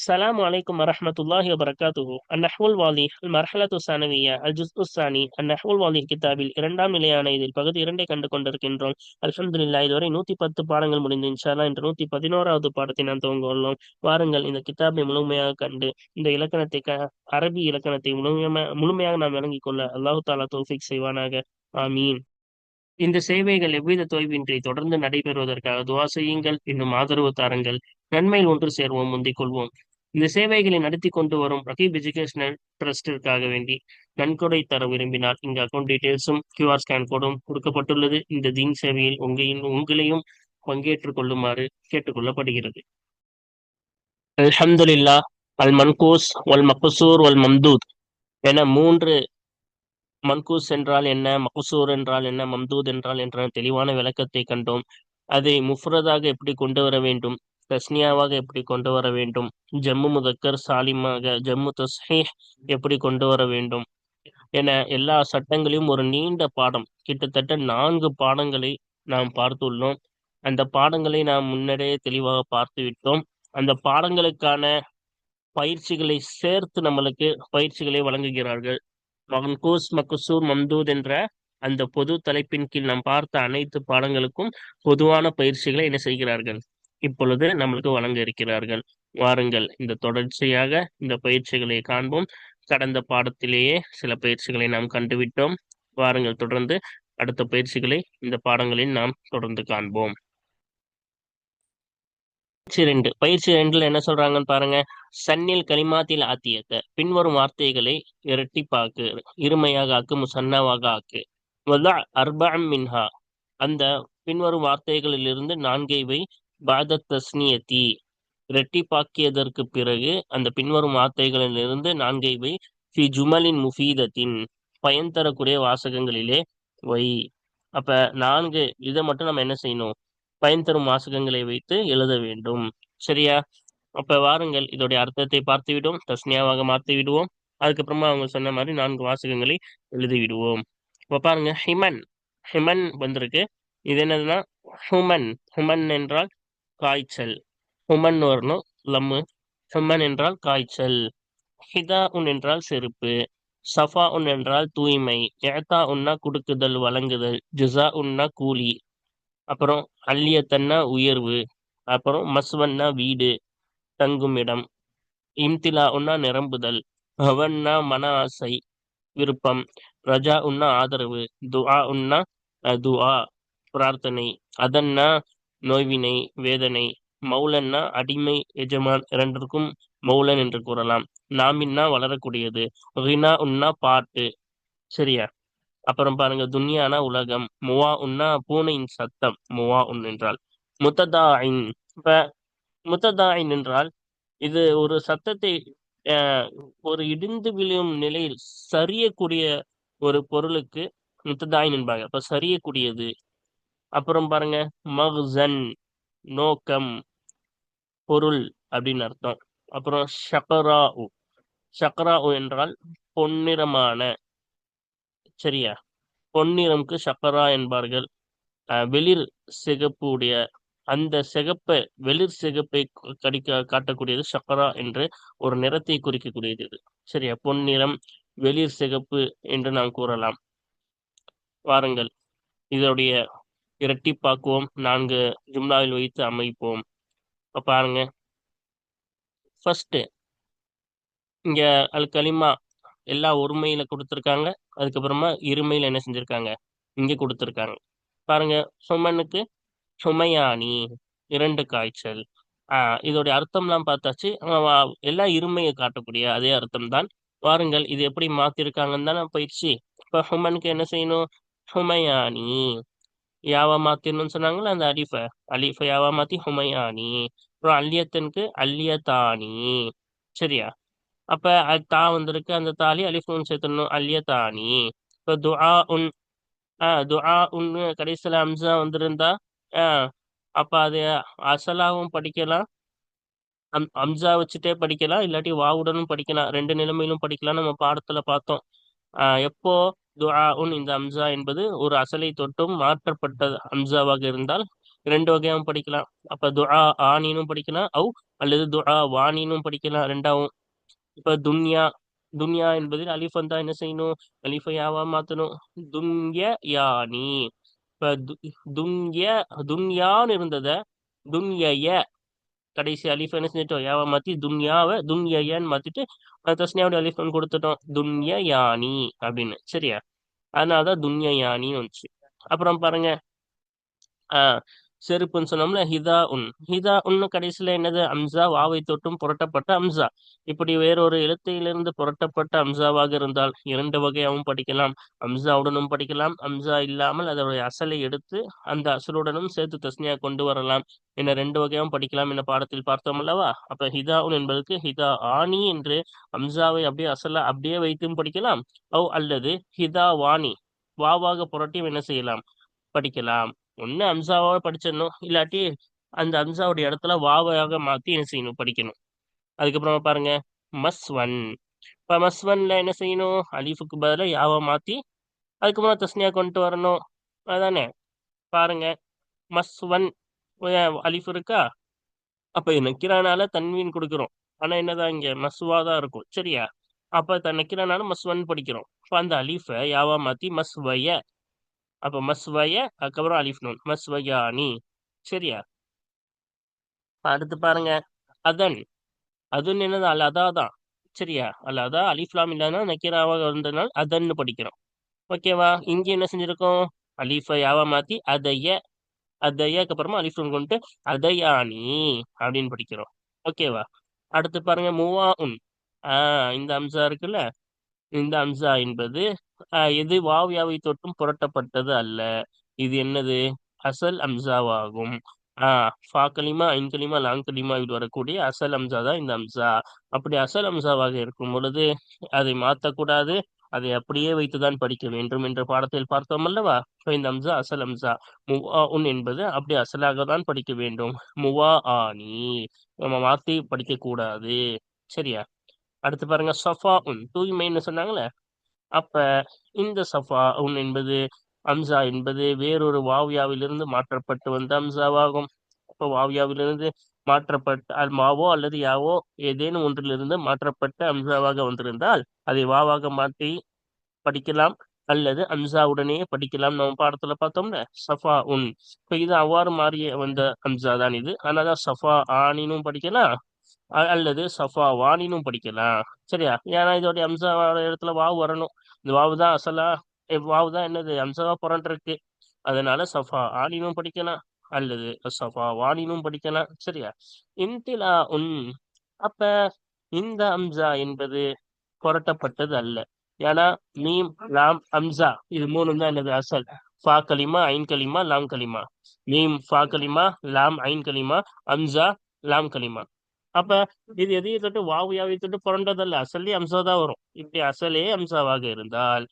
السلام عليكم ورحمة الله وبركاته. النحو الواضح المرحلة الثانوية الجزء الثاني النحو الواضح கிதாபில் இரண்டாம் நிலையான இதில் பகுதி 2 கண்டு கொண்டிருக்கின்றோம். அல்ஹம்துலில்லாஹ் இதுவரை 110 பாடங்கள் முடிந்து இன்ஷா அல்லாஹ் இன்று 111வது பாடத்தை நாம் துவங்க உள்ளோம். வாருங்கள் இந்த கிதாபை முழுமையாக கண்டு இந்த இலக்கணத்தை அரபி இலக்கணத்தை முழுமையாக நாம் விளங்கிக் கொள்ள அல்லாஹு தாலா தௌஃபீக் செய்வானாக. ஆமீன். இந்த சேவைகள் எவ்வித தொய்வின்றி தொடர்ந்து நடைபெறுவதற்காக துவா செய்யுங்கள். இன்னும் ஆதரவு தாருங்கள். நன்மையில் ஒன்று சேர்வோம், முந்திக் கொள்வோம். இந்த சேவைகளை நடத்தி கொண்டு வரும் ரகீப் எஜுகேஷனல் ட்ரஸ்டிற்காக வேண்டி நன்கொடை தர விரும்பினால் இங்கு அக்கௌண்ட் டீடைல்ஸும் QR ஸ்கேன் கோடும் கொடுக்கப்பட்டுள்ளது. இந்த தீன் சேவையில் உங்களையும் பங்கேற்றுக் கொள்ளுமாறு கேட்டுக்கொள்ளப்படுகிறது. அல்ஹம்துலில்லாஹ் அல் மன்கூஸ் வல் மக்சூர் வல் மம்தூத் என 3 மன்கூஸ் என்றால் என்ன, மக்சூர் என்றால் என்ன, மம்தூத் என்றால் என்ற தெளிவான விளக்கத்தை கண்டோம். அதை முஃப்ரதாக எப்படி கொண்டு வர வேண்டும், தஸ்னியாவாக எப்படி கொண்டு வர வேண்டும், ஜம்மு முதக்கர் சாலிமாக ஜம்மு தஸ்ஹீஹ் எப்படி கொண்டு வர வேண்டும் என எல்லா சட்டங்களையும் ஒரு நீண்ட பாடம், கிட்டத்தட்ட 4 பாடங்களை நாம் பார்த்துள்ளோம். அந்த பாடங்களை நாம் முன்னரே தெளிவாக பார்த்து விட்டோம். அந்த பாடங்களுக்கான பயிற்சிகளை சேர்த்து நம்மளுக்கு பயிற்சிகளை வழங்குகிறார்கள். மன்கூஸ் மக்சூர் மம்தூத் என்ற அந்த பொது தலைப்பின் கீழ் நாம் பார்த்த அனைத்து பாடங்களுக்கும் பொதுவான பயிற்சிகளை என்ன செய்கிறார்கள், இப்பொழுது நம்மளுக்கு வழங்க இருக்கிறார்கள். வாருங்கள் இந்த தொடர்ச்சியாக இந்த பயிற்சிகளை காண்போம். கடந்த பாடத்திலேயே சில பயிற்சிகளை நாம் கண்டுவிட்டோம். வாருங்கள் தொடர்ந்து அடுத்த பயிற்சிகளை இந்த பாடங்களில் நாம் தொடர்ந்து காண்போம். பயிற்சி 2ல என்ன சொல்றாங்கன்னு பாருங்க. சன்னில் கலிமாத்தில் ஆத்தியக்க பின்வரும் வார்த்தைகளை இரட்டிப்பாக்கு, இருமையாக ஆக்கு, முசன்னாவாக ஆக்கு. அர்பஅம் மின்ஹா அந்த பின்வரும் வார்த்தைகளிலிருந்து 4 பாத தஸ்னியத்தி இரட்டிப்பாக்கியதற்கு பிறகு அந்த பின்வரும் வார்த்தைகளிலிருந்து 4 ஃபி ஜுமலின் முஃபீதத்தின் பயன் தரக்கூடிய வாசகங்களிலே வை. அப்ப 4 இதை மட்டும் நம்ம என்ன செய்யணும், பயன் தரும் வாசகங்களை வைத்து எழுத வேண்டும். சரியா? அப்ப வாருங்கள் இதோடைய அர்த்தத்தை பார்த்து விடுவோம், தஸ்னியாவாக மாற்றி விடுவோம். அதுக்கப்புறமா அவங்க சொன்ன மாதிரி 4 வாசகங்களை எழுதி விடுவோம். இப்ப பாருங்க, ஹிமன் ஹிமன் வந்திருக்கு. இது என்னதுன்னா ஹுமன். ஹுமன் என்றால் காய்ச்சல். ஹுமன் வரணும் லம்மு. ஹுமன் என்றால் காய்ச்சல். ஹிதா உன் என்றால் செருப்பு. சஃபா உன் என்றால் தூய்மை. ஏத்தா உன்னா கொடுக்குதல், வழங்குதல். ஜுசா உன்னா கூலி. அப்புறம் அல்லியத்தன்னா உயர்வு. அப்புறம் மஸ்வன்னா வீடு, தங்கும் இடம். இம்திலா உன்னா நிரம்புதல். ஹவன்னா மன ஆசை, விருப்பம். ரஜா உன்னா ஆதரவு. துஆ உன்னா துஆ பிரார்த்தனை. அதன்னா நோய்வினை, வேதனை. மௌலன்னா அடிமை, எஜமான் இரண்டிற்கும் மௌலன் என்று கூறலாம். நாமின்னா வளரக்கூடியது. ரினா உன்னா பாட்டு. சரியா? அப்புறம் பாருங்க, துன்யானா உலகம். முவா உன்னா பூனையின் சத்தம். முவா உன் என்றால் முத்ததாயின். இப்ப முத்ததாயின் என்றால் இது ஒரு சத்தத்தை ஒரு இடிந்து விழும் நிலையில் சரியக்கூடிய ஒரு பொருளுக்கு முத்ததாயின் என்பாங்க. அப்ப சரியக்கூடியது. அப்புறம் பாருங்க, மஹ்சன் நோக்கம், பொருள் அப்படின்னு அர்த்தம். அப்புறம் ஷக்ராஉ. ஷக்ராஉ என்றால் பொன்னிறமான. சரியா? பொன்னிறம்க்கு ஷக்கரா என்பார்கள். வெளிர் சிகப்பு உடைய அந்த சிகப்பை, வெளிர் சிகப்பை காட்டக்கூடியது ஷக்கரா என்று ஒரு நிறத்தை குறிக்கக்கூடியது இது. சரியா? பொன்னிறம், வெளிர் சிகப்பு என்று நாம் கூறலாம். வாருங்கள் இதனுடைய இரட்டிப்பாக்குவோம், 4 ஜும்லாவில் வைத்து அமைப்போம். பாருங்க, ஃபர்ஸ்ட் இங்க அல் கலிமா எல்லா ஒருமையில கொடுத்துருக்காங்க. அதுக்கப்புறமா இருமையில என்ன செஞ்சிருக்காங்க, இங்க கொடுத்துருக்காங்க. பாருங்க, சுமனுக்கு சுமையானி 2 காய்ச்சல். இதோடைய அர்த்தம்லாம் பார்த்தாச்சு. எல்லாம் இருமையை காட்டக்கூடிய அதே அர்த்தம் தான். வாருங்கள் இது எப்படி மாத்திருக்காங்கன்னு தானே பயிற்சி. இப்ப ஹுமனுக்கு என்ன செய்யணும், ஹுமையானி யாவா மாத்திரணும்னு சொன்னாங்களா, அந்த அலிஃப யாவா மாத்தி ஹுமையானி. அப்புறம் அல்லியத்தனுக்கு அல்லியத்தானி. சரியா? அப்ப தா வந்திருக்கு, அந்த தாலி அலிஃப் நூன் சேர்த்தணும், அல்லியத்தானி. இப்ப துஆ உன் துஆ உன் கடைசியில அம்சா வந்திருந்தா அப்ப அது அசலாவும் படிக்கலாம், அம்சா வச்சுட்டே படிக்கலாம், இல்லாட்டி வாவுடனும் படிக்கலாம். 2 நிலைமையிலும் படிக்கலாம். நம்ம பாடத்துல பார்த்தோம். எப்போ துஆ உன் இந்த அம்சா என்பது ஒரு அசலை தொட்டும் மாற்றப்பட்ட அம்சாவாக இருந்தால் ரெண்டு வகையாவும் படிக்கலாம். அப்ப துஆ ஆனினும் படிக்கலாம் அல்லது துஆ வானினும் படிக்கலாம் ரெண்டாவும். இப்ப துன்யா துன்யா என்பதில் அலிஃப் வந்தா என்ன செய்யணும்? அலிஃபை யாவா மாத்தணும். துன்ய யானி. இப்ப துன்ய துன்யான்னு இருந்தத துன்யய கடைசி அலிஃப் என்ன செஞ்சிட்டோம்? யாவா மாத்தி துன்யாவை துன்யயன்னு மாத்திட்டு தஸ்னியாவுடைய அலிஃப் கொடுத்துட்டோம். துன்ய யானி அப்படின்னு. சரியா? அதனாலதான் துன்ய யானின்னு வந்துச்சு. அப்புறம் பாருங்க, ஆஹ் செருப்புன்னு சொன்னோம்ல, ஹிதா உன்னு கடைசியில என்னது? அம்சா வாவை தொட்டும் புரட்டப்பட்ட அம்சா. இப்படி வேறொரு எழுத்தையிலிருந்து புரட்டப்பட்ட அம்சாவாக இருந்தால் இரண்டு வகையாகவும் படிக்கலாம். அம்சாவுடனும் படிக்கலாம், அம்சா இல்லாமல் அதனுடைய அசலை எடுத்து அந்த அசலுடனும் சேர்த்து தஸ்னியா கொண்டு வரலாம் என ரெண்டு வகையாகவும் படிக்கலாம் என பாடத்தில் பார்த்தோம் அல்லவா? அப்ப ஹிதாவுன் என்பதற்கு ஹிதா ஆனி என்று அம்சாவை அப்படியே அசலா அப்படியே வைத்தும் படிக்கலாம். அல்லது ஹிதா வாணி வாவாக புரட்டியும் என்ன செய்யலாம்? படிக்கலாம். ஒண்ணு அம்சாவாக படிச்சிடணும், இல்லாட்டி அந்த அம்சாவுடைய இடத்துல வாவாக மாத்தி என்ன செய்யணும்? படிக்கணும். அதுக்கப்புறமா பாருங்க, மஸ்வன். இப்ப மஸ்வன்ல என்ன செய்யணும்? அலிஃபுக்கு பதிலா யாவா மாத்தி அதுக்கப்புறம் தஸ்னியா கொண்டு வரணும். அதானே? பாருங்க, மஸ்வன் அலிஃப் இருக்கா? அப்ப நக்கிரானால தன்வீன் கொடுக்குறோம். ஆனா என்னதான் இங்க மஸ்வா தான் இருக்கும். சரியா? அப்ப நக்கிரானால மஸ்வன் படிக்கிறோம். அப்ப அந்த அலிஃபை யாவா மாத்தி மஸ்வய. அப்ப மஸ்வய அதுக்கப்புறம் அலிஃப் நூன் மஸ்வயானி. சரியா? அடுத்து பாருங்க, அதன். அதுன்னு என்னது? அல் அதா தான். சரியா? அல் அதா அலிஃப்லாம் இல்லைன்னா நக்கீராவாக இருந்ததுனால அதன்னு படிக்கிறோம். ஓகேவா? இங்க என்ன செஞ்சிருக்கோம்? அலிஃபை யாவா மாத்தி அதையக்கு அப்புறமா அலிஃப் நூன் கொண்டு அதயானி அப்படின்னு படிக்கிறோம். ஓகேவா? அடுத்து பாருங்க, மூவா உன். இந்த அம்சா இருக்குல்ல, இந்த அம்சா என்பது எது வாவ் யாவை தொட்டும் புரட்டப்பட்டது அல்ல. இது என்னது? அசல் அம்சாவாகும். ஃபா கலிமா ஐன் கலிமா லாங் கலிமாவில் வரக்கூடிய அசல் அம்சா தான் இந்த அம்சா. அப்படி அசல் அம்சாவாக இருக்கும் பொழுது அதை மாற்றக்கூடாது, அதை அப்படியே வைத்துதான் படிக்க வேண்டும் என்ற பாடத்தில் பார்த்தோம் அல்லவா? இந்த அம்சா அசல் அம்சா. முவா உன் என்பது அப்படி அசலாக தான் படிக்க வேண்டும். முவா ஆனி நம்ம மாத்தி படிக்க கூடாது. சரியா? அடுத்து பாருங்க, சஃபா உன் தூய்மைன்னு சொன்னாங்களே, அப்ப இந்த சஃபா உன் என்பது அம்சா என்பது வேறொரு வாவ்யாவிலிருந்து மாற்றப்பட்டு வந்த அம்சாவாகும். அப்ப வாவ்யாவிலிருந்து மாற்றப்பட்ட மாவோ அல்லது யாவோ ஏதேனும் ஒன்றிலிருந்து மாற்றப்பட்ட அம்சாவாக வந்திருந்தால் அதை வாவாக மாற்றி படிக்கலாம், அல்லது அம்சாவுடனே படிக்கலாம். நம்ம பாடத்துல பார்த்தோம்ல, சஃபா உன். இப்ப இது அவ்வாறு மாறிய வந்த அம்சா தான் இது. அதனால சஃபா ஆனினும் படிக்கலாம், அல்லது சஃபா வானினும் படிக்கலாம். சரியா? ஏன்னா இதோடைய அம்சா இடத்துல வாவு வரணும். இந்த வாவு தான் அசலா, வாவு தான் என்னது? அம்சாவா புரண்டிருக்கு. அதனால சஃபா ஆனினும் படிக்கலாம், அல்லது சஃபா வானினும் படிக்கலாம். சரியா? இன்திலா உன். அப்ப இந்த அம்சா என்பது புரட்டப்பட்டது அல்ல. ஏன்னா மீம் லாம் அம்சா இது மூணும் தான் என்னது? அசல். ஃபா கலிமா ஐன் கலிமா லாம் கலிமா. மீம் ஃபா கலிமா லாம் ஐன் கலிமா அம்சா லாம் கலிமா. அப்ப இது எதையும் தொட்டு வாவு யாவை தொட்டு புரண்டதல்ல, அசல்லே அம்சா தான் வரும். இப்படி அசலே அம்சாவாக இருந்தால்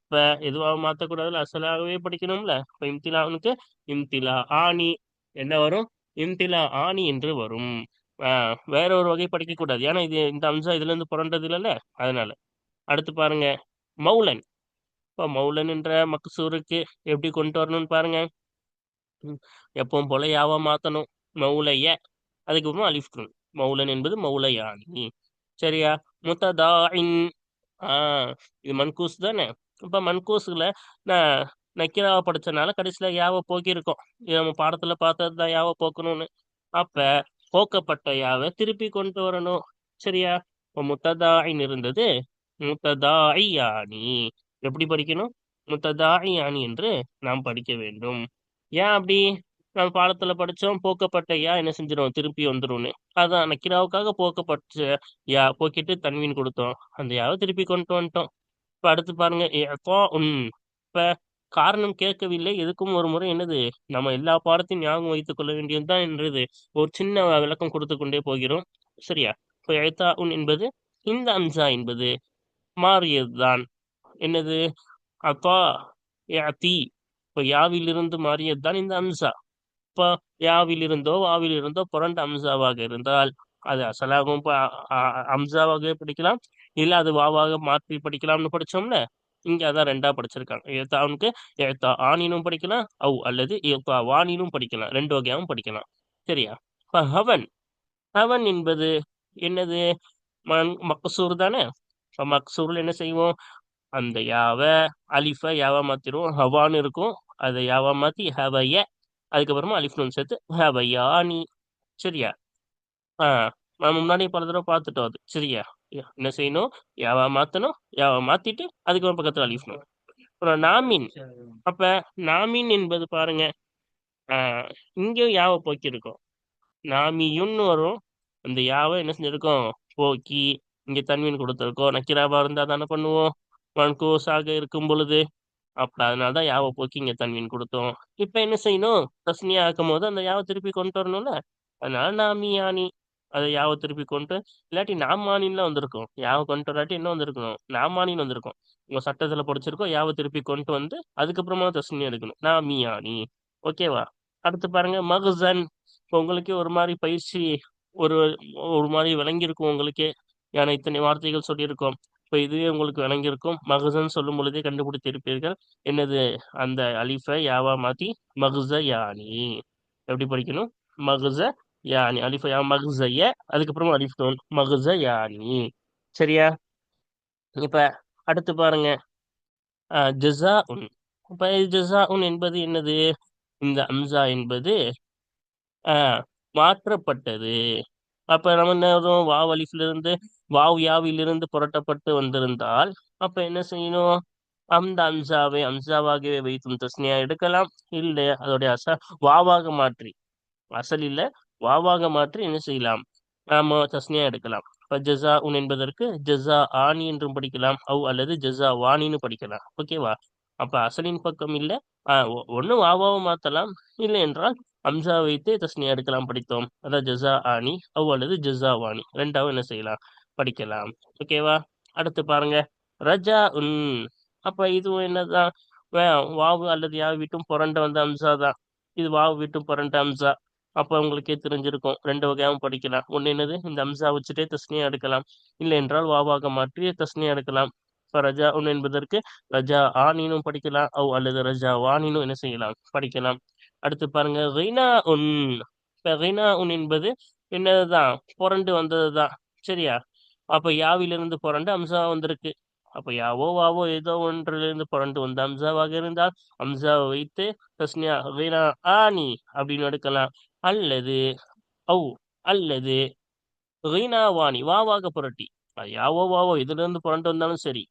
இப்ப எதுவாக மாத்தக்கூடாதுல, அசலாகவே படிக்கணும்ல. இப்ப இம்திலாவுக்கு இம்திலா ஆணி என்ன வரும்? இம்திலா ஆணி என்று வரும். வேற ஒரு வகை படிக்க கூடாது, ஏன்னா இது இந்த அம்சா இதுல இருந்து புரண்டது இல்லைல்ல, அதனால. அடுத்து பாருங்க, மௌலன். இப்ப மௌலன் என்ற மக்சூருக்கு எப்படி கொண்டு வரணும்னு பாருங்க. எப்பவும் போல யாவா மாத்தணும். மௌலைய அதுக்கப்புறமா அலிஃப். மௌலன் என்பது மௌலையானி. சரியா? முத்ததாயின். இது மன்கூஸ் தானே. இப்ப மன்கூஸ்ல நான் நக்கிராவை படிச்சனால கடைசியில யாவை போக்கி இருக்கோம். இது நம்ம பாடத்துல பார்த்தது தான் யாவை போக்கணும்னு. அப்ப போக்கப்பட்ட யாவை திருப்பி கொண்டு வரணும். சரியா? இப்ப முத்ததாயின் இருந்தது முத்ததாயியானி. எப்படி படிக்கணும்? முத்ததாயியானி என்று நாம் படிக்க வேண்டும். ஏன் அப்படி? நம்ம பாடத்துல படிச்சோம், போக்கப்பட்ட யா என்ன செஞ்சிடும்? திருப்பி வந்துரும்னு. அதான் நக்கிராவுக்காக போக்கப்பட்ட யா போக்கிட்டு தன்வீன் கொடுத்தோம், அந்த யாவை திருப்பி கொண்டு வந்துட்டோம். இப்ப அடுத்து பாருங்க, இப்ப காரணம் கேட்கவில்லை எதுக்கும் ஒரு முறை என்னது? நம்ம எல்லா பாடத்தையும் ஞாபகம் வைத்துக் கொள்ள வேண்டியதுதான் என்றது ஒரு சின்ன விளக்கம் கொடுத்து கொண்டே போகிறோம். சரியா? இப்ப எழுத்தா உன் என்பது இந்த அம்சா என்பது மாறியதுதான். என்னது? அப்பா தி. இப்ப யாவிலிருந்து மாறியதுதான் இந்த அம்சா. இப்ப யாவிலிருந்தோ வாவிலிருந்தோ புரண்ட அம்சாவாக இருந்தால் அது அசலாகவும் அம்சாவாக படிக்கலாம், இல்ல அது வாவாக மாற்றி படிக்கலாம்னு படிச்சோம்ல. இங்க அதான் ரெண்டா படிச்சிருக்காங்க. இயத்தாவுனுக்கு இயத்தா ஆனினும் படிக்கலாம் அல்லது இயத்தா வானினும் படிக்கலாம், ரெண்டு வகையாவும் படிக்கலாம். சரியா? இப்ப ஹவன் ஹவன் என்பது என்னது? மக்சூர் தானே. இப்ப மக்சூர்ல என்ன செய்வோம்? அந்த யாவ அலிஃப யாவா மாத்திரும், ஹவான்னு இருக்கும். அதை யாவா மாத்தி ஹவய, அதுக்கப்புறமா அலிஃப் நூன் சேர்த்து ஹவயானி. சரியா? நம்ம முன்னாடி பல தடவை பார்த்துட்டோம் அது. சரியா? என்ன செய்யணும்? யாவா மாத்தணும், யாவா மாத்திட்டு அதுக்கப்புறம் பக்கத்துல அலிஃப்ணும். அப்புறம் நாமீன். அப்ப நாமீன் என்பது பாருங்க, இங்கேயும் யாவை போக்கி இருக்கும். நாமியுன்னு வரும். அந்த யாவை என்ன செஞ்சிருக்கோம்? போக்கி இங்க தன்வீன் கொடுத்துருக்கோம். நக்கிராவா இருந்தா தானே பண்ணுவோம், மன்கூஸாக இருக்கும் பொழுது. அப்ப அதனாலதான் யாவை போக்கி இங்க தன்வீன் கொடுத்தோம். இப்ப என்ன செய்யணும்? தஸ்னியா ஆக்கும் போது அந்த யாவை திருப்பி கொண்டு வரணும்ல. அதனால நாமியானி, அதை யாவை திருப்பி கொண்டு, இல்லாட்டி நாமானின்ல வந்திருக்கும். யாவை கொண்டு வராட்டி என்ன வந்திருக்கணும்? நாமானின்னு வந்திருக்கும். உங்க சட்டத்துல படிச்சிருக்கோம், யாவை திருப்பி கொண்டு வந்து அதுக்கப்புறமா தஸ்னியா எடுக்கணும். நாமியானி. ஓகேவா? அடுத்து பாருங்க மகசன். இப்போ உங்களுக்கே ஒரு மாதிரி பயிற்சி, ஒரு ஒரு மாதிரி விளங்கியிருக்கும் உங்களுக்கே. ஏன்னா இத்தனை வார்த்தைகள் சொல்லியிருக்கோம். இப்போ இதுவே உங்களுக்கு விளங்கியிருக்கும். மகசன் சொல்லும் பொழுதே கண்டுபிடித்திருப்பீர்கள். என்னது? அந்த அலிஃபை யாவா மாத்தி மகுச யானி. எப்படி படிக்கணும்? மகுச யானி. அலிஃபை யா மகுசைய, அதுக்கப்புறமா அலிஃப் நூன் மகுச யானி. சரியா? இப்ப அடுத்து பாருங்க, ஜஸா உன். இப்ப ஜஸா உன் என்பது என்னது? இந்த அம்சா என்பது மாற்றப்பட்டது. அப்ப நம்ம என்ன வரும்? வாவ் அலிஃபிலிருந்து வாவ் யாவிலிருந்து புரட்டப்பட்டு வந்திருந்தால் அப்ப என்ன செய்யணும்? அந்த அம்சாவை அம்சாவாகவே வைத்தும் தஸ்னியா எடுக்கலாம். இல்லை அதோடைய வாவாக மாற்றி, அசல் இல்ல வாவாக மாற்றி என்ன செய்யலாம்? நாம தஸ்னியா எடுக்கலாம். இப்ப ஜஸா உன் என்பதற்கு ஜஸா ஆனி என்றும் படிக்கலாம், அல்லது ஜஸா வாணின்னு படிக்கலாம். ஓகேவா? அப்ப அசலின் பக்கம் இல்ல, ஒண்ணு வாவாவை மாத்தலாம், இல்லை என்றால் அம்சா வைத்து தஸ்னியா எடுக்கலாம் படித்தோம். அதான் ஜஸா ஆனி அல்லது ஜஸா வாணி, ரெண்டாவும் என்ன செய்யலாம்? படிக்கலாம். ஓகேவா? அடுத்து பாருங்க ரஜா உன். அப்ப இதுவும் என்னதான்? வாவு அல்லது யா விட்டும் புரண்ட வந்த அம்சா தான். இது வாவு விட்டும் புரண்ட அம்சா. அப்ப உங்களுக்கே தெரிஞ்சிருக்கும், ரெண்டு வகையாவும் படிக்கலாம். ஒண்ணு என்னது? இந்த அம்சா வச்சுட்டே தஸ்னியா எடுக்கலாம், இல்லை என்றால் வாவாக மாற்றி தஸ்னியா எடுக்கலாம். இப்ப ரஜா உன் என்பதற்கு ரஜா ஆனினும் படிக்கலாம், அல்லது ரஜா வானினும் என்ன செய்யலாம்? படிக்கலாம். அடுத்து பாருங்க ரினா உன். இப்ப ரினா உன் என்பது என்னதுதான்? புரண்டு வந்ததுதான். சரியா? அப்ப யாவிலிருந்து புரண்டு அம்சா வந்திருக்கு. அப்ப யாவோ வாவோ ஏதோ ஒன்றிலிருந்து புரண்டு வந்த அம்சாவாக இருந்தால் அம்சாவை வைத்து தஸ்னியா ரினா ஆனி அப்படின்னு எடுக்கலாம். அல்லது ஔ அல்லது ரினாவானி வாவாக புரட்டி, அது யாவோ வாவோ இதுல இருந்து புரண்டு வந்தாலும் சரி,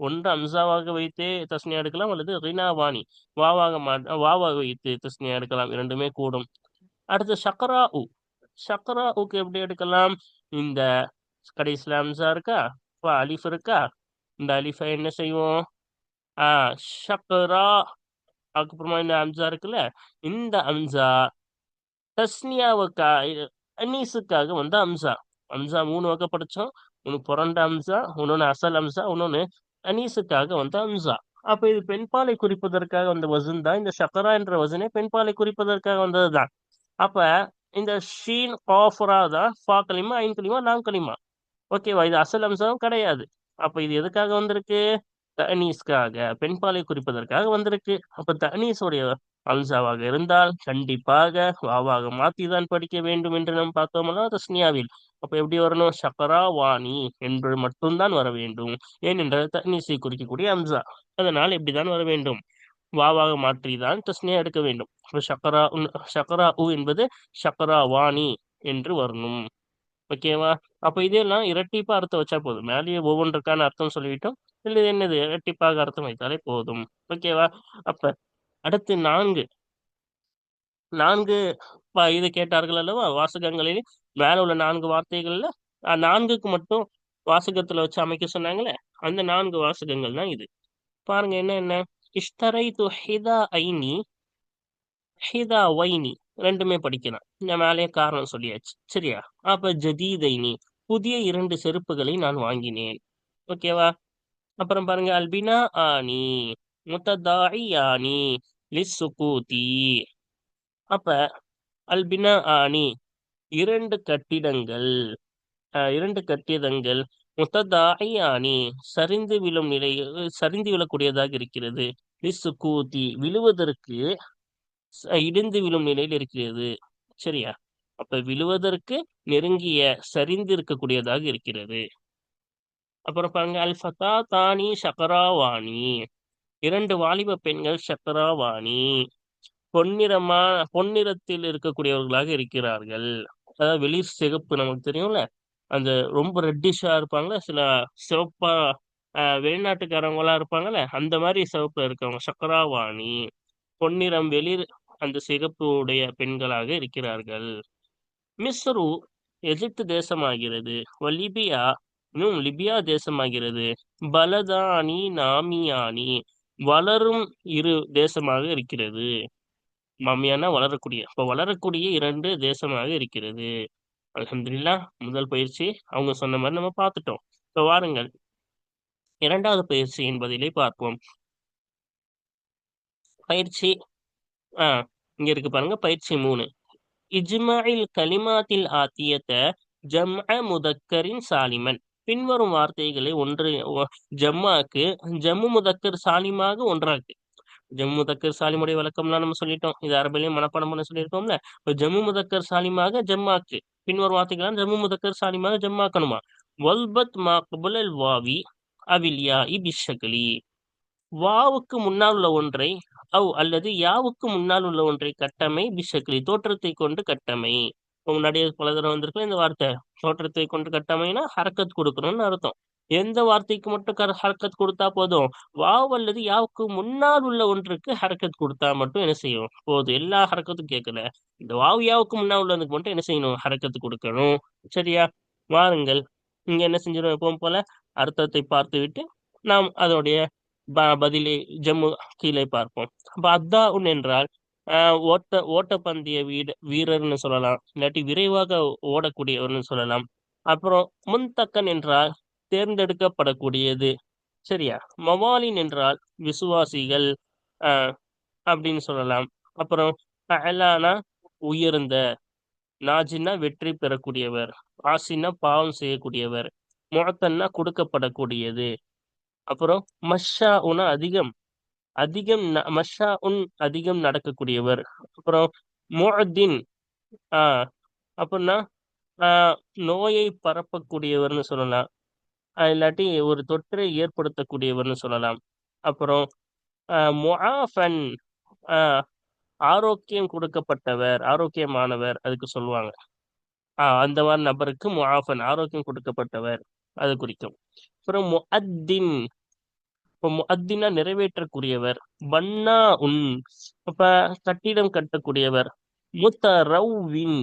ஒன்று அம்சாவாக வைத்தே தஸ்னியா எடுக்கலாம், அல்லது ரினாவானி வாவாக வைத்து தஸ்னியா எடுக்கலாம். இரண்டுமே கூடும். அடுத்து ஷக்கரா உ. ஷக்கரா உக்கு எப்படி எடுக்கலாம்? இந்த கடைசியில் அம்சா இருக்கா, அலிஃப் இருக்கா, இந்த அலிஃபை என்ன செய்வோம்? ஷக்கரா, அதுக்கப்புறமா இந்த அம்சா இருக்குல்ல, இந்த அம்சா தஸ்னியாவுக்கா அனீஸுக்காக வந்த அம்சா. அம்சா மூணு வகை படிச்சோம். ஒன்று புரண்ட அம்சா, இன்னொன்னு அசல் அம்சா, இன்னொன்னு அனீஸுக்காக வந்த அம்சா. அப்ப இது பெண்பாலை குறிப்பதற்காக வந்த வசன் தான். இந்த ஷக்கரா என்ற வசனே பெண்பாலை குறிப்பதற்காக வந்ததுதான். அப்ப இந்த ஷீன் காஃபரா தான் ஃபா கலிமா, ஐன் கலிமா, லாம் கலிமா. ஓகேவா? இது அசல் அம்சம் கிடையாது. அப்ப இது எதுக்காக வந்திருக்கு? தனீஸ்க்காக, பெண்பாலை குறிப்பதற்காக வந்திருக்கு. அப்ப தனீஸுடைய அம்சாவாக இருந்தால் கண்டிப்பாக வாவாக மாத்திதான் படிக்க வேண்டும் என்று நாம் பார்த்தோம்னா தஸ்னியாவில். அப்ப எப்படி வரணும்? ஷக்கரா வாணி என்று மட்டும்தான் வர வேண்டும். ஏனென்றால் தனீஸை குறிக்கக்கூடிய அம்சா. அதனால் எப்படிதான் வர வேண்டும்? வாவாக மாற்றிதான் தஸ்னியா எடுக்க வேண்டும். ஷக்கரா உ என்பது ஷக்கரா வாணி என்று வரணும். ஓகேவா? அப்ப இதெல்லாம் இரட்டிப்பா அர்த்தம் வச்சா போதும். மேலேயே ஒவ்வொன்றுக்கான அர்த்தம் சொல்லிவிட்டோம். இல்லை என்னது? இரட்டிப்பாக அர்த்தம் வைத்தாலே போதும். ஓகேவா? அப்ப அடுத்து நான்கு இது கேட்டார்கள் அல்லவா? வாசகங்களில் மேல உள்ள 4 வார்த்தைகள்ல 4க்கு மட்டும் வாசகத்துல வச்சு அமைக்க சொன்னாங்களே, அந்த 4 வாசகங்கள் தான் இது. பாருங்க என்ன இஷ்டரைத்து ஹிதா ஐனி ஹிதா வைனி, ரெண்டுமே படிக்கலாம். இந்த மேலேயே காரணம் சொல்லியாச்சு. சரியா? அப்ப ஜதீதைனி, புதிய 2 செருப்புகளை நான் வாங்கினேன். ஓகேவா? அப்புறம் பாருங்க அல்பினா ஆனி முத்ததாயியானி லிஸ்ஸுகூதி. அப்ப அல்பினா ஆனி, 2 கட்டிடங்கள், 2 கட்டிடங்கள் முத்ததாயியானி சரிந்து விழும் நிலை, சரிந்து விழக்கூடியதாக இருக்கிறது. லிஸ்ஸுகூதி விழுவதற்கு இடிந்து விழும் நிலையில் இருக்கிறது. சரியா? அப்ப விழுவதற்கு நெருங்கிய சரிந்து இருக்கக்கூடியதாக இருக்கிறது. அப்புறம் பாருங்க, அல் ஃபதா தானி ஷக்கராவாணி, இரண்டு வாலிப பெண்கள் ஷக்கராவாணி பொன்னிறத்தில் இருக்கக்கூடியவர்களாக இருக்கிறார்கள். அதாவது வெளிர் சிகப்பு நமக்கு தெரியும்ல, அந்த ரொம்ப ரெட்டிஷா இருப்பாங்கல்ல, சில சிவப்பா வெளிநாட்டுக்காரங்களா இருப்பாங்கல்ல, அந்த மாதிரி சிவப்புல இருக்கவங்க சக்கராவாணி, பொன்னிறம் வெளிர் அந்த சிகப்பு உடைய பெண்களாக இருக்கிறார்கள். மிஸ்ரு எகிப்து தேசமாகிறது. லிபியா இன்னும் லிபியா தேசமாகிறது. பலதானி நாமியானி வளரும் இரு தேசமாக இருக்கிறது. மாமியானா வளரக்கூடிய, இப்ப வளரக்கூடிய இரண்டு தேசமாக இருக்கிறது. அல்ஹம்துலில்லாஹ், முதல் பயிற்சி அவங்க சொன்ன மாதிரி நம்ம பார்த்துட்டோம். இப்ப வாருங்கள் இரண்டாவது பயிற்சி என்பதிலே பார்ப்போம். பயிற்சி இங்க இருக்கு பாருங்க, பயிற்சி 3. இஜ்மாஇல் கலிமாத்தில் ஆத்தியத்த ஜம்அ முதக்கரின் சாலிமன். பின்வரும் வார்த்தைகளை ஜம்மாக்கு ஜம்மு முதக்கர் சாலிமாக ஒன்றாக்கு. ஜம்மு முதக்கர் சாலிமுடைய விளக்கம்லாம் நம்ம சொல்லிட்டோம். இது அரபிலையும் மனப்பாடம் பண்ண சொல்லியிருக்கோம்ல. இப்போ ஜம்மு முதக்கர் சாலிமாக ஜம்மாக்கு பின்வரும் வார்த்தைகளாம் ஜம்மு முதக்கர் சாலிமாக ஜம்மாக்கணுமா. வல்பத் மா குபுலல் வாவி அவில் யா பிஷக்லி. வாவுக்கு முன்னால் உள்ள ஒன்றை அல்லது யாவுக்கு முன்னால் உள்ள ஒன்றை கட்டமை பிஷக்லி தோற்றத்தை கொண்டு கட்டமை. முன்னாடியே பல தடவை வந்திருக்கும் இந்த வார்த்தை. தோற்றத்தை கொண்டு கட்டமைனா ஹரக்கத் கொடுக்கணும்னு அர்த்தம். எந்த வார்த்தைக்கு மட்டும் ஹரக்கத் கொடுத்தா போதும்? வாவ் அல்லது யாவுக்கு முன்னால் உள்ள ஒன்றுக்கு ஹரக்கத் கொடுத்தா மட்டும் என்ன செய்யும்? போதும். எல்லா ஹரக்கத்தும் கேட்கல, இந்த வாவ் யாவுக்கு முன்னால் உள்ளதுக்கு மட்டும் என்ன செய்யணும்? ஹரக்கத்து கொடுக்கணும். சரியா? வாருங்கள், இங்க என்ன செஞ்சிடும்? எப்பவும் போல அர்த்தத்தை பார்த்து விட்டு நாம் அதோடைய பதிலை ஜம்மு கீழே பார்ப்போம். அப்ப அத்தா உன் என்றால் ஓட்டப்பந்தய வீரர்னு சொல்லலாம், இல்லாட்டி விரைவாக ஓடக்கூடியவர்னு சொல்லலாம். அப்புறம் முன்தக்கன் என்றால் தேர்ந்தெடுக்கப்படக்கூடியது. சரியா? மவாலின் என்றால் விசுவாசிகள் அப்படின்னு சொல்லலாம். அப்புறம் அலானா உயர்ந்த, நாஜினா வெற்றி பெறக்கூடியவர், ஆசினா பாவம் செய்யக்கூடியவர், முஅத்தன்னா கொடுக்கப்படக்கூடியது. அப்புறம் மஷா உன அதிகம் மஷா உன் அதிகம் நடக்கக்கூடியவர். அப்புறம் முஅத்தின் அப்படின்னா நோயை பரப்பக்கூடியவர்னு சொல்லலாம், இல்லாட்டி ஒரு தொற்றை ஏற்படுத்தக்கூடியவர்னு சொல்லலாம். அப்புறம் முஆஃபன் ஆரோக்கியம் கொடுக்கப்பட்டவர், ஆரோக்கியமானவர் அதுக்கு சொல்லுவாங்க. அந்த மாதிரி நபருக்கு முஆஃபன் ஆரோக்கியம் கொடுக்கப்பட்டவர் அது குறிக்கும். அப்புறம் முஅத்தின், இப்போ முஅத்தினா நிறைவேற்றக்கூடியவர். பன்னா உன், இப்ப கட்டிடம் கட்டக்கூடியவர். முத்தரவ்வின்,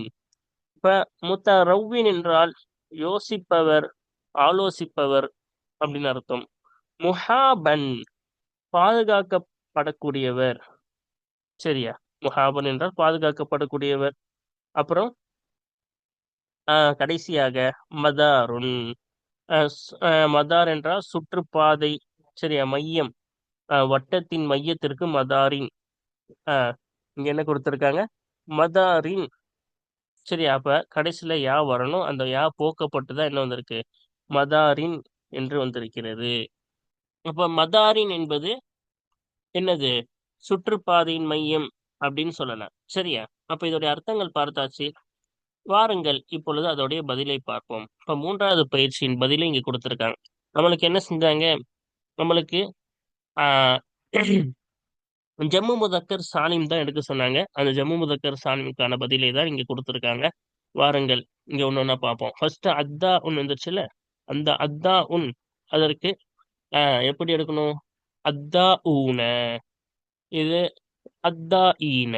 இப்ப முத்தரவ்வின் என்றால் யோசிப்பவர், ஆலோசிப்பவர் அப்படின்னு அர்த்தம். முஹாபன் பாதுகாக்கப்படக்கூடியவர். சரியா? முஹாபன் என்றால் பாதுகாக்கப்படக்கூடியவர். அப்புறம் கடைசியாக மதாருன், மதார் என்றால் சுற்றுப்பாதை. சரியா? மையம், வட்டத்தின் மையத்திற்கு மதாரின். இங்க என்ன கொடுத்திருக்காங்க? மதாரின். சரியா? அப்ப கடைசியில யா வரணும். அந்த யா போக்கப்பட்டுதான் என்ன வந்திருக்கு? மதாரின் என்று வந்திருக்கிறது. அப்ப மதாரின் என்பது என்னது? சுற்றுப்பாதையின் மையம் அப்படின்னு சொல்லலாம். சரியா? அப்ப இதோடைய அர்த்தங்கள் பார்த்தாச்சு. வாருங்கள் இப்பொழுது அதோடைய பதிலை பார்ப்போம். இப்ப 3வது பயிற்சியின் பதிலை இங்க கொடுத்திருக்காங்க. நம்மளுக்கு என்ன செஞ்சாங்க? நம்மளுக்கு ஆஹ் ஜம்மு முதக்கர் சாலிம் தான் எடுக்க சொன்னாங்க. அந்த ஜம்மு முதக்கர் சாலிமுக்கான பதிலை தான் இங்க கொடுத்திருக்காங்க. வாருங்கள் இங்க ஒன்னொன்னா பார்ப்போம். ஃபர்ஸ்ட் அத்தா உன் வந்துருச்சுல, அந்த அத்தா உன் அதற்கு எப்படி எடுக்கணும்? அத்தா ஊன, இது அத்தா ஈன.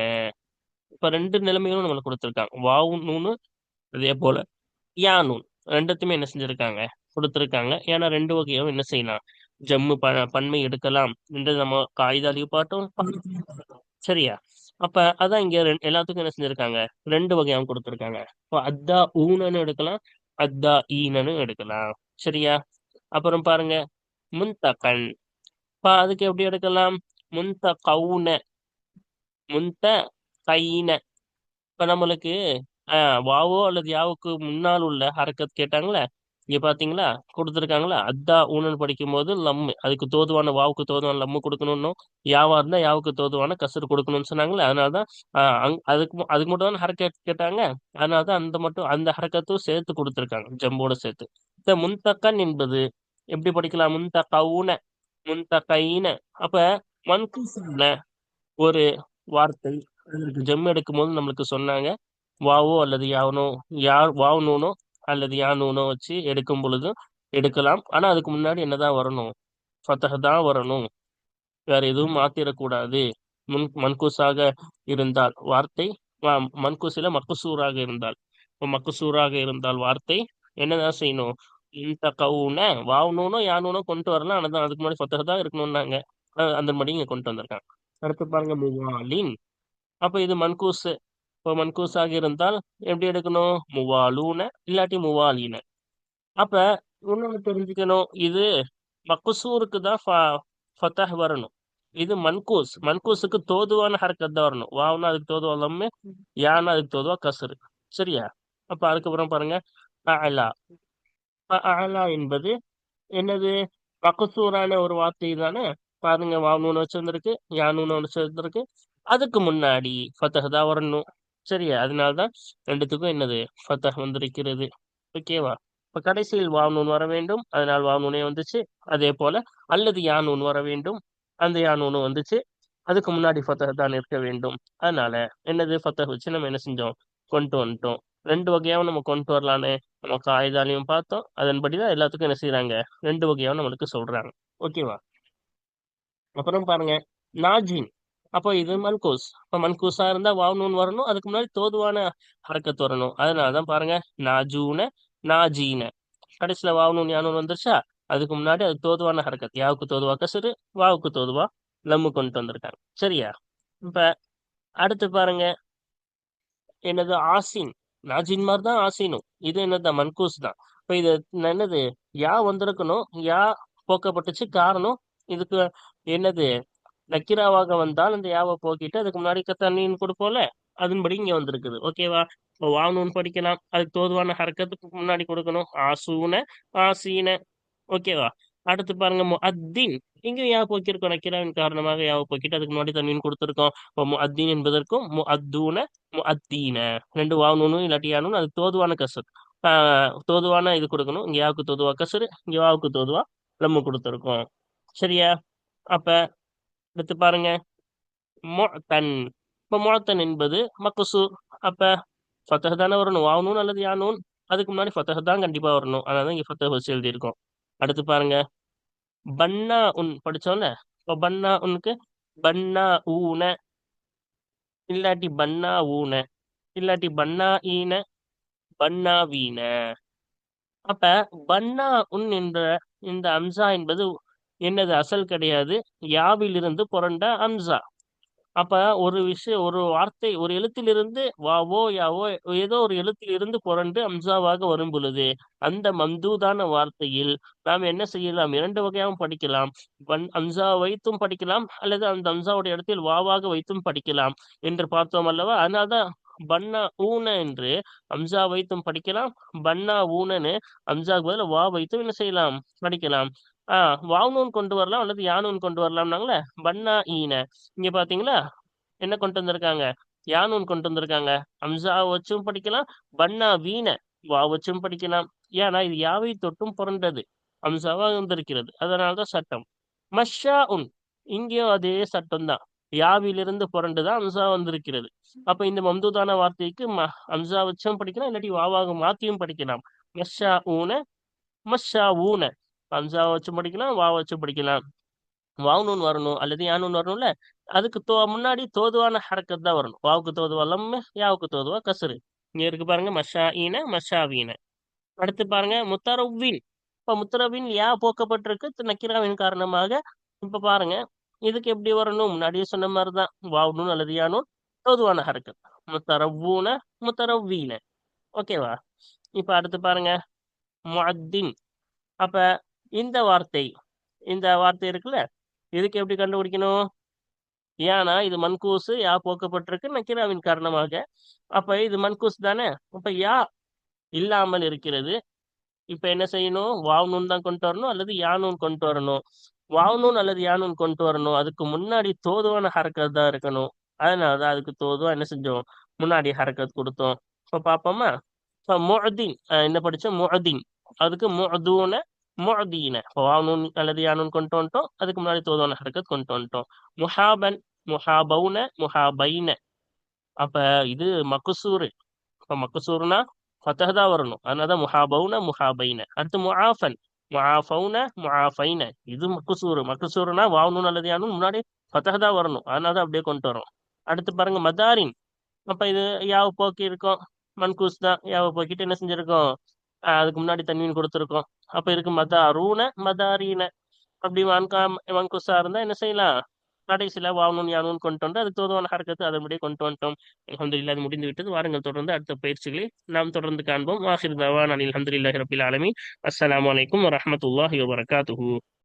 இப்ப 2 நிலைமைகளும் நம்மளுக்கு கொடுத்திருக்காங்க. வாவு நூனு, அதே போல யா நூன், ரெண்டுத்துமே என்ன செஞ்சிருக்காங்க? கொடுத்திருக்காங்க. ஏன்னா 2 வகையும் என்ன செய்யலாம்? ஜம்மு பன்மை எடுக்கலாம் என்று நம்ம காகிதாலையும் பார்த்தோம். சரியா? அப்ப அதான் இங்க எல்லாத்துக்கும் என்ன செஞ்சிருக்காங்க? 2 வகையாவும் கொடுத்திருக்காங்க. இப்போ அத்தா ஊனன்னு எடுக்கலாம், அத்தா ஈனன்னு எடுக்கலாம். சரியா? அப்புறம் பாருங்க, முன்தகன், அதுக்கு எப்படி எடுக்கலாம்? முன்த கவுன, முன்த கைன. இப்ப நம்மளுக்கு வாவோ அல்லது யாவுக்கு முன்னால் உள்ள ஹரக்கத் கேட்டாங்களே, இங்க பாத்தீங்களா கொடுத்துருக்காங்களா, அத்தா ஊனன்னு படிக்கும்போது லம்மு அதுக்கு தோதுவான வாவுக்கு தோதுவான லம்மு கொடுக்கணும்னும், யாவா இருந்தா யாவுக்கு தோதுவான கசரு கொடுக்கணும்னு சொன்னாங்களே. அதனாலதான் அதுக்கு மட்டும் தான் ஹரக்கத் கேட்டாங்க. அதனாலதான் அந்த ஹரக்கத்தும் சேர்த்து கொடுத்துருக்காங்க, ஜம்போட சேர்த்து. இந்த முன்தக்கன் என்பது எப்படி படிக்கலாம்? முன்தகவுன, முன்தகைன. அப்ப மன்கூசான ஒரு வார்த்தை அதற்கு ஜெம் எடுக்கும்போது நம்மளுக்கு சொன்னாங்க, வாவோ அல்லது யாவனோ, வாவ் நூனோ அல்லது யா நூனோ வச்சு எடுக்கும் பொழுது எடுக்கலாம். ஆனா அதுக்கு முன்னாடி என்னதான் வரணும்? ஃபத்தஹ் தான் வரணும். வேற எதுவும் மாத்திரக்கூடாது. மன்கூஸாக இருந்தால் வார்த்தை, மன்கூஸில மக்குசூராக இருந்தால், இப்போ மக்குசூராக இருந்தால் வார்த்தை என்னதான் செய்யணும்? இந்த கவுன வாவ் நூனோ யா நூனோ கொண்டு வரலாம். ஆனா அதுக்கு முன்னாடி ஃபத்தஹ் தான் இருக்கணும்னாங்க. அந்த மாதிரி இங்க கொண்டு வந்திருக்காங்க. அடுத்து பாருங்க, முவாலின். அப்ப இது மன்கூஸ். இப்போ மன்கூஸ் ஆகி இருந்தால் எப்படி எடுக்கணும்? முவாலூன இல்லாட்டி முவாலின. அப்ப இன்னொன்னு தெரிஞ்சுக்கணும், இது மக்குசூருக்கு தான் ஃபத்தஹ் வரணும். இது மன்கூஸுக்கு தோதுவான ஹரக்கத் தான் வரணும். வாவ்னா அதுக்கு தோதுவா லம்மு, யானா அதுக்கு தோதுவா கஸ்ரு. சரியா? அப்ப அதுக்கப்புறம் பாருங்க, அலா. அலா என்பது என்னது? மக்குசூரான ஒரு வார்த்தை தானே. பாருங்க, வாவ் நூன் வச்சிருந்திருக்கு, யா நூன் வச்சிருந்திருக்கு. அதுக்கு முன்னாடி ஃபத்தஹ் தான் வரணும். சரியா? அதனால்தான் ரெண்டுத்துக்கும் என்னது? ஃபத்தஹ் வந்திருக்கிறது. ஓகேவா? இப்ப கடைசியில் வாவ் நூன் வர வேண்டும், அதனால் வாவ் நூனே வந்துச்சு. அதே போல அல்லது யா நூன் வர வேண்டும், அந்த யா நூனும் வந்துச்சு. அதுக்கு முன்னாடி ஃபத்தஹ் தான் இருக்க வேண்டும். அதனால என்னது? ஃபத்தஹ் வச்சு நம்ம என்ன செஞ்சோம்? கொண்டு வந்துட்டோம். ரெண்டு வகையாவும் நம்ம கொண்டு வரலான்னு நம்ம காயிதாலையும் பார்த்தோம். அதன்படிதான் எல்லாத்துக்கும் என்ன செய்யறாங்க? ரெண்டு வகையாவும் நம்மளுக்கு சொல்றாங்க. ஓகேவா? அப்புறம் பாருங்க, நாஜின். அப்போ இது மன்கூஸ். இப்ப மன்கூஸா இருந்தா வாவ் நூன் வரணும், அதுக்கு முன்னாடி தோதுவான ஹரக்கத் வரணும். அதனாலதான் பாருங்க, நாஜூன நாஜீன. கடைசியில வாவ் நூன் யா நூன் வந்துருச்சா, அதுக்கு முன்னாடி அது தோதுவான ஹரக்கத். யாவுக்கு தோதுவா கசரு, வாவுக்கு தோதுவா லம்மு கொண்டு வந்திருக்காங்க. சரியா? இப்ப அடுத்து பாருங்க, என்னது? ஆசின். நாஜின் மாதிரி தான் ஆசினும். இது என்னது? மன்கூஸ் தான். இப்ப இது என்னது? யா வந்திருக்கணும், யா போக்கப்பட்டுச்சு. காரணம் இதுக்கு என்னது? நக்கிராவாக வந்தால் அந்த யாவை போக்கிட்டு அதுக்கு முன்னாடி தண்ணீன் கொடுப்போம்ல, அதன்படி இங்க வந்திருக்குது. ஓகேவா? இப்போ வானூன் படிக்கலாம், அதுக்கு தோதுவான ஹரக்கத்துக்கு முன்னாடி கொடுக்கணும். ஆசூன, ஆசீன. ஓகேவா? அடுத்து பாருங்க, முஅத்தின். இங்கேயும் யா போக்கியிருக்கோம், நக்கிராவின் காரணமாக யாவை போக்கிட்டு அதுக்கு முன்னாடி தண்ணீன் கொடுத்திருக்கோம். இப்போ முஅத்தின் என்பதற்கும் முஅத்தூன, முஅத்தீன ரெண்டு வாவனூனும் இல்லாட்டி யானும் அது தோதுவான கசர். தோதுவான இது கொடுக்கணும். இங்க யாவுக்கு தோதுவா கசரு, இங்க வாவுக்கு தோதுவா லம்மு கொடுத்திருக்கோம். சரியா? அப்ப அடுத்து பாருங்க, முஅத்தன். இப்ப முஅத்தன் என்பது மக்சூர். அப்ப ஃபத்தஹ் தானே வரணும். வாவ்னூன் அல்லது யானூன், அதுக்கு முன்னாடி ஃபத்தஹ் தான் கண்டிப்பா வரணும். அதனால இங்க ஃபத்தஹ் வச்சு எழுதியிருக்கோம். அடுத்து பாருங்க, பன்னா உன் படிச்சோம்ல. இப்போ பன்னா உனுக்கு பன்னா ஊன இல்லாட்டி பன்னா ஊன இல்லாட்டி பன்னா ஈன, பன்னா வீன. அப்ப பன்னா உன் என்ற இந்த அம்சா என்பது என்னது? அசல் கிடையாது, யாவிலிருந்து புரண்ட அம்சா. அப்ப ஒரு விஷயம், ஒரு வார்த்தை, ஒரு எழுத்திலிருந்து வாவோ யாவோ ஏதோ ஒரு எழுத்திலிருந்து புரண்டு அம்சாவாக வரும் பொழுது அந்த மம்தூதான வார்த்தையில் நாம் என்ன செய்யலாம்? இரண்டு வகையாகவும் படிக்கலாம். அம்சா வைத்தும் படிக்கலாம், அல்லது அந்த அம்சாவுடைய இடத்தில் வாவாக வைத்தும் படிக்கலாம் என்று பார்த்தோம் அல்லவா? அதனால்தான் பன்னா ஊன என்று அம்சா வைத்தும் படிக்கலாம், பன்னா ஊனன்னு அம்சாவுக்கு பதிலா வா வைத்தும் என்ன செய்யலாம்? படிக்கலாம். வாவ் நூன் கொண்டு வரலாம் அல்லது யானூன் கொண்டு வரலாம்னாங்களே. பன்னா ஈன. இங்க பாத்தீங்களா என்ன கொண்டு வந்திருக்காங்க? யானூன் கொண்டு வந்திருக்காங்க. அம்சா வச்சும் படிக்கலாம், பன்னா வீண வா வச்சும் படிக்கலாம். ஏன்னா இது யாவை தொட்டும் புரண்டது அம்சாவா வந்திருக்கிறது. அதனாலதான் சட்டம். மஷா உன், இங்கேயும் அதே சட்டம் தான். யாவிலிருந்து புரண்டுதான் அம்சா வந்திருக்கிறது. அப்ப இந்த மம்தூதான வார்த்தைக்கு அம்சா வச்சும் படிக்கலாம், இல்லாட்டி வாவாக மாத்தியும் படிக்கலாம். மஷா ஊன, மஷா ஊன. அம்சா வச்சு படிக்கலாம், வா வச்சு படிக்கலாம். வாவுனூன் வரணும் அல்லது யானூன் வரணும்ல, அதுக்கு முன்னாடி தோதுவான ஹரக்கத் தான் வரணும். வாவுக்கு தோதுவா லம்மு, யாவுக்கு தோதுவா கசுரு. இங்க இருக்கு பாருங்க, மஷா ஈன, மஷாவீன. அடுத்து பாருங்க, முத்தரவின். இப்ப முத்தரவின் யா போக்கப்பட்டிருக்கு நக்கிராவின் காரணமாக. இப்ப பாருங்க, இதுக்கு எப்படி வரணும்? முன்னாடியே சொன்ன மாதிரிதான், வாவுனூன் அல்லது யானூன் தோதுவான ஹரக்கத். முத்தரவூன, முத்தரவீன. ஓகேவா? இப்ப அடுத்து பாருங்க, முஅத்தின். அப்ப இந்த வார்த்தை, இந்த வார்த்தை இருக்குல்ல, இதுக்கு எப்படி கண்டுபிடிக்கணும்? ஏன்னா இது மன்கூஸ், யா போக்கப்பட்டிருக்கு நக்கிராவின் காரணமாக. அப்ப இது மன்கூஸ் தானே. அப்ப யா இல்லாமல் இருக்கிறது, இப்ப என்ன செய்யணும்? வாவ் நூன் தான் கொண்டு வரணும் அல்லது யா நூன் கொண்டு வரணும். வாவ் நூன் அல்லது யா நூன் கொண்டு வரணும். அதுக்கு முன்னாடி தோதுவான ஹரக்கத் தான் இருக்கணும். அதனாலதான் அதுக்கு தோதுவா என்ன செஞ்சோம்? முன்னாடி ஹரக்கத் கொடுத்தோம். இப்ப பாப்போமா? இப்ப முஅதின் என்ன படிச்சோம்? முஅதின். அதுக்கு முஅதூன முஅதீன. இப்ப வாவ் நூன் அல்லது யா நூன் கொண்டு வந்துட்டோம். அதுக்கு முன்னாடி தோதுவான ஹரக்கத் கொண்டு வந்துட்டோம். முஹாபன் முஹாபவுன முஹாபைன. அப்ப இது மக்குசூரு. இப்ப மக்குசூர்னா ஃபத்தஹ் தான் வரணும். அதனாலதான் முஹாபவுன முஹாபைன. அடுத்து முஆஃபன் முஆஃபவுன முஆஃபைன. இது மக்குசூரு. மக்குசூருனா வாவ் நூன் அல்லது யா நூன் முன்னாடி ஃபத்தஹ் தான் வரணும். அதனாலதான் அப்படியே கொண்டு வரோம். அடுத்து பாருங்க மதாரின். அப்ப இது யாவை போக்கி இருக்கோம். மன்கூஸ் தான். யாவை போக்கிட்டு என்ன செஞ்சிருக்கோம்? அதுக்கு முன்னாடி தன்வீன் கொடுத்துருக்கோம். அப்ப இருக்கு மதாரூன மதாரீன. அப்படி மன்கூஸா இருந்தா என்ன செய்யலாம்? கடைசியில வாவனூன் யானூன் கொண்டு வந்து அதுக்கு தோதுவான ஹரக்கத்து அதன்படியே கொண்டு வந்துட்டோம். அல்ஹம்துலில்லாஹ் அது முடிந்து விட்டது. வாருங்கள் தொடர்ந்து அடுத்த பயிற்சிகளை நாம் தொடர்ந்து காண்போம். வாஹிர் தவானா அனில் ஹம்துலில்லாஹி ரப்பில் ஆலமீன். அஸ்ஸலாமு அலைக்கும் வரஹ்மத்துல்லாஹி வபரகாத்துஹு.